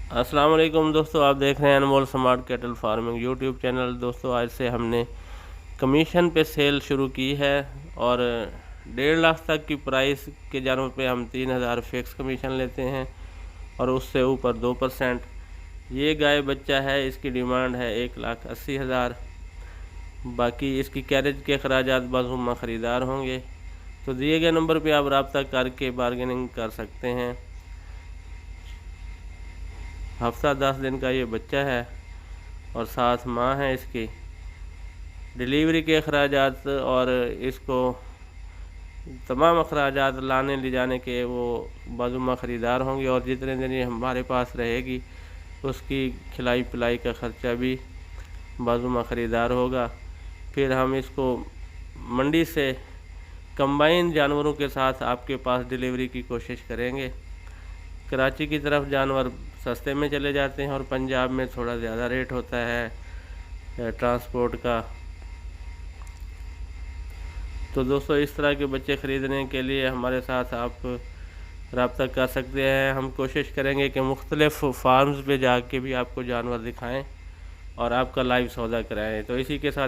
अस्सलाम वालेकुम दोस्तों, आप देख रहे हैं Anmol smart cattle farming YouTube channel. दोस्तों आज से हमने कमीशन पे सेल शुरू की है और 1.5 लाख तक की प्राइस के जानवर पे हम 3000 फिक्स कमीशन लेते हैं और उससे ऊपर 2%। ये गाय बच्चा है, इसकी डिमांड है 1,80,000। बाकी इसकी कैरेज के अखराजात बाजुमा ख़रीदार होंगे। तो दिए गए नंबर पे आप रब्ता करके बारगेनिंग कर सकते हैं। हफ्ता 10 दिन का ये बच्चा है और 7 माह है इसकी। डिलीवरी के अखराजात और इसको तमाम अखराजात लाने ले जाने के वो बाजुमा ख़रीदार होंगे और जितने दिन ये हमारे पास रहेगी उसकी खिलाई पिलाई का ख़र्चा भी बाजुमा ख़रीदार होगा। फिर हम इसको मंडी से कंबाइन जानवरों के साथ आपके पास डिलीवरी की कोशिश करेंगे। कराची की तरफ जानवर सस्ते में चले जाते हैं और पंजाब में थोड़ा ज़्यादा रेट होता है ट्रांसपोर्ट का। तो दोस्तों इस तरह के बच्चे ख़रीदने के लिए हमारे साथ आप रब्ता कर सकते हैं। हम कोशिश करेंगे कि मुख्तलिफ़ फार्म्स पे जाके भी आपको जानवर दिखाएं और आपका लाइव सौदा कराएं। तो इसी के साथ